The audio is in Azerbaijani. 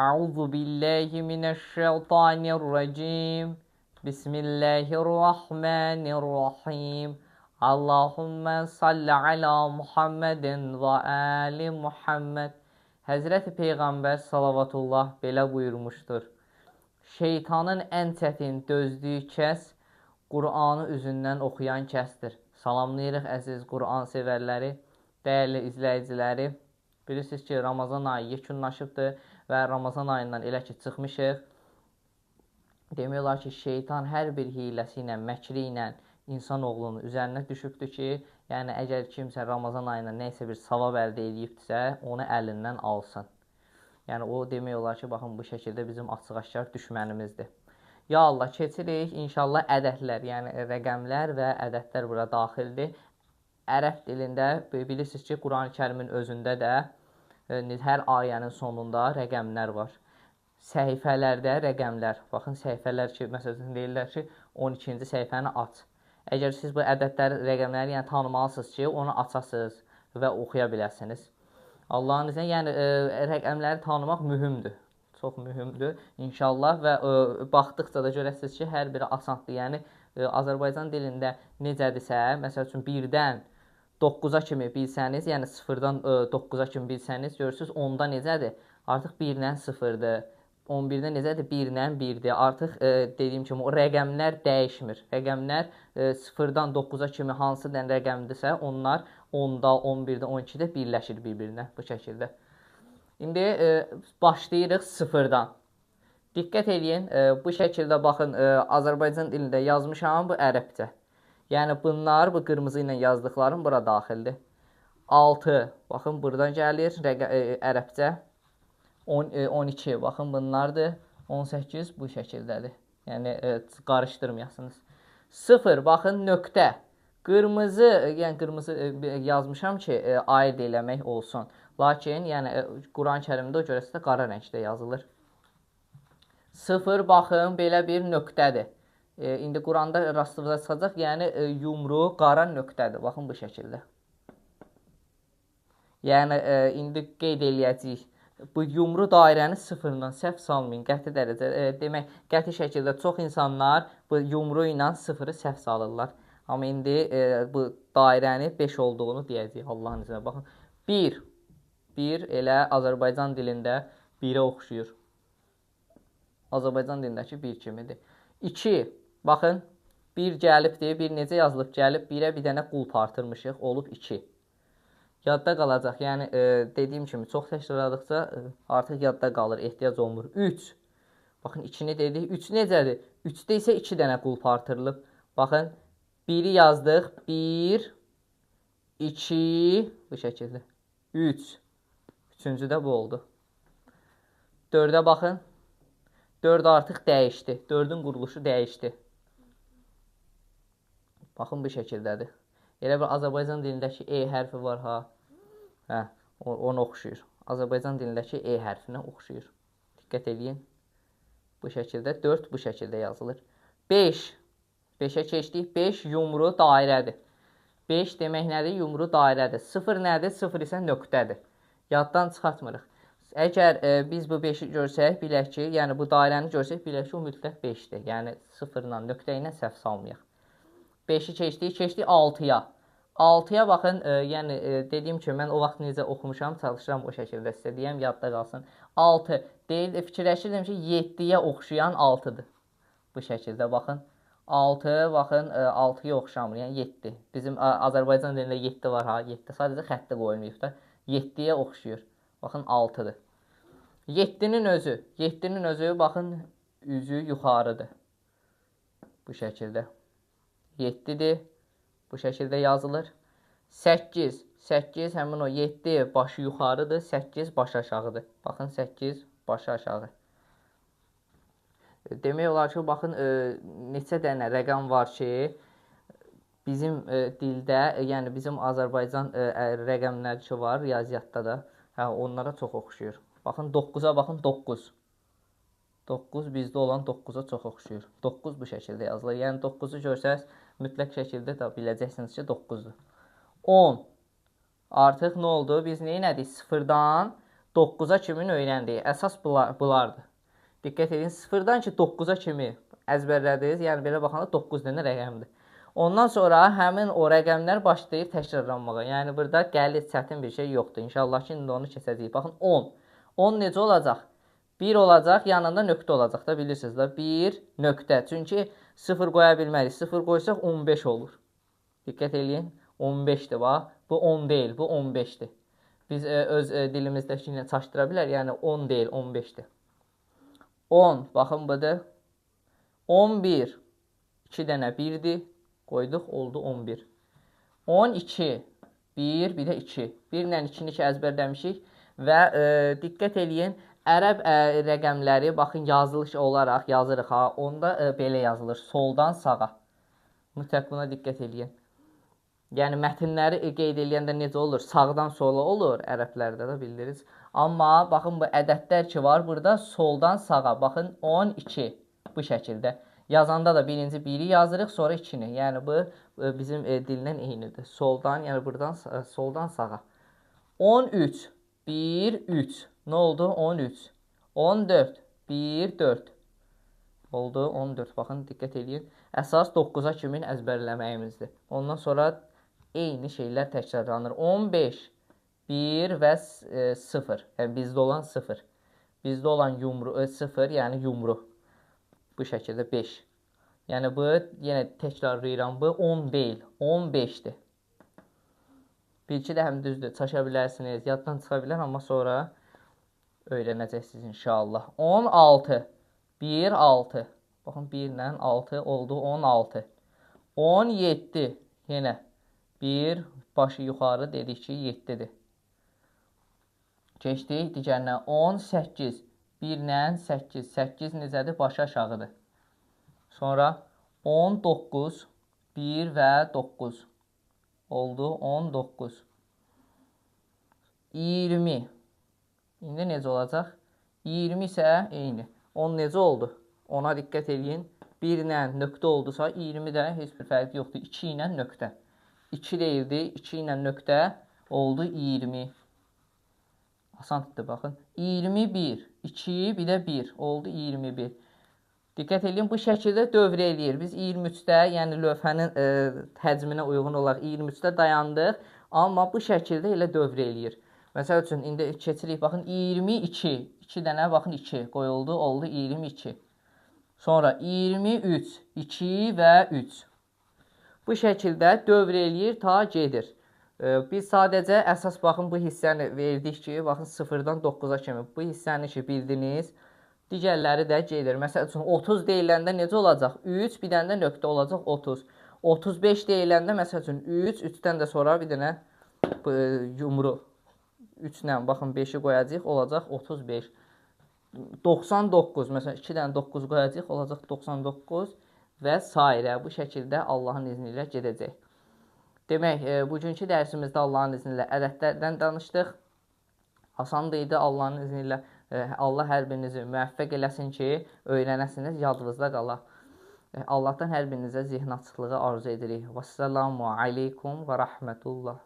Euzu billahi mineşşeytanirracim. Bismillahirrahmanirrahim. Allahümme salli ala Muhammedin ve ali Muhammed. Həzrəti Peyğəmbər salavatullah belə buyurmuşdur. Şeytanın ən çətin dözdüyü kəs Qur'anı üzündən oxuyan kəsdir. Salamlayırıq əziz Qur'an sevərləri, dəyərli izləyiciləri. Bilirsiniz ki, Ramazan ayı yekunlaşıbdır və Ramazan ayından elə ki çıxmışıq. Demək olar ki, şeytan hər bir hiləsi ilə, məkri ilə insanoğlunun üzərinə düşübdür ki, yəni əgər kimsə Ramazan ayında nəysə bir savab əldə edibdirsə, onu əlindən alsın. Yəni o demək olar ki, baxın bu şəkildə bizim açıq-aşkar düşmənimizdir. Ya Allah, keçirik inşallah ədədlər, yəni rəqəmlər və ədədlər bura daxildir. Ərəb dilində bilirsiniz ki, Quran-ı Kərimin özündə də hər ayənin sonunda rəqəmlər var. Səhifələrdə rəqəmlər. Baxın, səhifələr ki, məsələn deyirlər ki, 12-ci səhifəni aç. Əgər siz bu ədədlər, rəqəmləri yəni tanımalısınız ki, onu açasınız və oxuya biləsiniz. Allahın iznilə, yəni rəqəmləri tanımaq mühümdür. Çox mühümdür inşallah və baxdıqca da görəsiniz ki, hər biri asandır. Yəni Azərbaycan dilində necədirsə, məsəl üçün 1-dən 9-a kimi bilsəniz, yəni 0-dan 9-a kimi bilsəniz, görürsünüz 10-da necədir? Artıq 1-lə 0-dır. 11-də necədir? 1-lə 1-dir. Artıq dediyim kimi o rəqəmlər dəyişmir. Rəqəmlər 0-dan 9-a kimi hansı rəqəmdirsə, onlar 10-da, 11-də, 12-də birləşir bir-birinə bu şəkildə. İndi başlayırıq 0-dan. Diqqət edin, bu şəkildə baxın, Azərbaycan dilində yazmışam, bu ərəbcə. Yəni bunlar, bu qırmızı ilə yazdıqlarım bura daxildir. 6, baxın buradan gəlir, ərəbcə. 12, baxın bunlardır. 18 bu şəkildədir. Yəni qarışdırmayasınız. 0, baxın nöqtə. Qırmızı, yəni qırmızı yazmışam ki, aid eləmək olsun. Lakin, yəni Quran-ı Kərimdə o görəsə də qara rəngdə yazılır. 0, baxın, belə bir nöqtədir. İndi Quranda rastımıza çıxacaq, yəni yumru qara nöqtədir. Baxın bu şəkildə. Yəni indi qeyd eləyəcəyik. Bu yumru dairəni 0-dan səhv salmayın. Qəti dərəcə, demək, qəti şəkildə çox insanlar bu yumru ilə 0-ı səhv salırlar. Amma indi bu dairəni 5 olduğunu deyəcəyik Allahın iznilə. Baxın, 1. 1 elə Azərbaycan dilində 1-ə oxşuyur. Azərbaycan dilindəki 1 kimidir. 2. Baxın, 1 gəlibdir, 1 necə yazılıb gəlib, 1-ə bir dənə qulp artırmışıq, olub 2. Yadda qalacaq, yəni dediyim kimi, çox təkrarladıqca artıq yadda qalır, ehtiyac olmur. 3. Baxın, 2-ni dedik, 3 necədir? 3-də isə 2 dənə qulp artırılıb. Baxın, 1-i yazdıq, 1, 2, bu şəkildə, 3. Üçüncü də bu oldu. 4-ə baxın, 4 artıq dəyişdi, 4-ün quruluşu dəyişdi. Baxın, bu şəkildədir. Elə bir Azərbaycan dilindəki E hərfi var, ha. Hə, onu oxşuyur. Azərbaycan dilindəki E hərfinə oxşuyur. Diqqət edin. Bu şəkildə 4 bu şəkildə yazılır. 5. 5-ə keçdik. 5 yumru dairədir. 5 demək nədir? Yumru dairədir. 0 nədir? 0 isə nöqtədir. Yaddan çıxartmırıq. Əgər biz bu 5-i görsək, bilək ki, yəni bu dairəni görsək, bilək ki, o mütləq 5-dir. Yəni 0-la, nöqtə ilə səhv salmayaq. 5-i keçdik 6-ya. 6-ya baxın, yəni dediyim kimi, mən o vaxt necə oxumuşam, çalışıram o şəkildə sizə deyəm, yadda qalsın. 6, fikirləşirdim ki, 7-yə oxşayan 6-dır. Bu şəkildə, baxın. 6, baxın, 6-ya oxşamır, yəni 7. Bizim Azərbaycan dilində 7 var, ha, 7. Sadəcə xəttə qoyulmayıb da. 7-yə oxşuyur. Baxın, 6-dır. 7-nin özü, baxın, üzü yuxarıdır. Bu şəkildə. 7-dir. Bu şəkildə yazılır. 8. 8 həmin o 7 başı yuxarıdır. 8 başı aşağıdır. Baxın, 8 başı aşağı. Demək olar ki, baxın, neçə dənə rəqəm var ki, bizim dildə, yəni bizim Azərbaycan rəqəmləri ki var, riyaziyyatda da, onlara çox oxşuyur. Baxın, 9-a baxın, 9. 9 bizdə olan 9-a çox oxşuyur. 9 bu şəkildə yazılır. Yəni 9-u görsəz, mütləq şəkildə də biləcəksiniz ki, 9-dur. 10. Artıq nə oldu? Biz nə elədik? 0-dan 9-a kimin öyrəndiyi. Əsas bunlardır. Diqqət edin, 0-dan ki 9-a kimi əzbərlədiniz. Yəni, belə baxanda 9 dənə rəqəmdir. Ondan sonra həmin o rəqəmlər başlayır təkrarlanmağa. Yəni, burada qəliz, çətin bir şey yoxdur. İnşallah ki, indi onu keçəcəyik. Baxın, 10. 10 necə olacaq? 1 olacaq, yanında nöqtə olacaq da, bilirsiniz də. 1 nöqtə. Çünki 0 qoya bilmərik. 0 qoysaq 15 olur. Diqqət edin, 15-dir, bax. Bu 10 deyil, bu 15-dir. Biz öz dilimizdəki ilə çaşdıra bilər. Yəni, 10 deyil, 15-dir. 10, baxın, budur. 11, 2 dənə 1-dir. Qoyduq, oldu 11. 12, 1, bir də 2. 1 ilə 2-ni əzbərləmişik və diqqət edin, ərəb rəqəmləri, baxın, yazılış olaraq yazırıq ha, onda belə yazılır, soldan sağa. Mütləq buna diqqət edin. Yəni, mətnləri qeyd edəndə necə olur? Sağdan sola olur, ərəblərdə də bildiriz. Amma, baxın, bu ədədlər ki var, burada soldan sağa, baxın, 12, bu şəkildə. Yazanda da birinci 1-i yazırıq, sonra 2-ni. Yəni, bu bizim dillə eynidir. Soldan, yəni buradan soldan sağa. 13, 1, 3. Nə oldu? 13. 14, 1, 4. Oldu, 14. Baxın, diqqət edin. Əsas 9-a kimin əzbərləməyimizdir. Ondan sonra eyni şeylər təkrarlanır. 15, 1 və 0. Yəni, bizdə olan 0. Bizdə olan 0, yəni yumru. Bu şəkildə 5. Yəni, bu, yenə təkrarlayıram, bu 10 deyil, 15-dir. Bir-iki də həm düzdür, çaşa bilərsiniz, yaddan çıxa bilər, amma sonra öyrənəcəksiniz inşallah. 16, 1, 6. Baxın, 1 ilə 6 oldu, 16. 17, yenə 1, başı yuxarı dedik ki, 7-dir. Keçdik digərinə. 18, 1 ilə 8. 8 necədir? Başı aşağıdır. Sonra 19, 1 və 9. Oldu 19. 20. İndi necə olacaq? 20 isə eyni. 10 necə oldu? Ona diqqət edin. 1 ilə nöqtə oldusa 20 də heç bir fərq yoxdur. 2 ilə nöqtə. 2 deyildi. 2 ilə nöqtə oldu 20. Asandır, baxın. 21. 2, bir də 1. Oldu 21. Diqqət edin, bu şəkildə dövr eləyir. Biz 23-də, yəni lövhənin həcminə uyğun olaraq 23-də dayandıq. Amma bu şəkildə elə dövr eləyir. Məsəl üçün, indi keçirik, baxın, 22. 2 dənə, baxın, 2 qoyuldu, oldu 22. Sonra 23, 2 və 3. Bu şəkildə dövr eləyir, ta gedir. Biz sadəcə əsas, baxın, bu hissəni verdik ki, baxın, 0-dan 9-a kimi. Bu hissəni ki, bildiniz. Digərləri də gedir. Məsəl üçün, 30 deyiləndə necə olacaq? 3, bir dənə də nöqtə olacaq 30. 35 deyiləndə, məsəl üçün, 3, 3-dən də sonra bir dənə yumru. 3 ilə, baxın, 5-i qoyacaq, olacaq 35. 99, məsələn, 2 dənə 9 qoyacaq, olacaq 99 və s. Bu şəkildə Allahın izni ilə gedəcək. Demək, bugünkü dərsimizdə Allahın izni ilə ədədlərdən danışdıq. Asandır idi Allahın izni ilə. Allah hər birinizi müvəffəq eləsin ki, öyrənəsiniz, yadınızda qala. Allahdan hər birinizə zehn açıqlığı arzu edirik. Vəssalamu aleykum və rəhmətullah.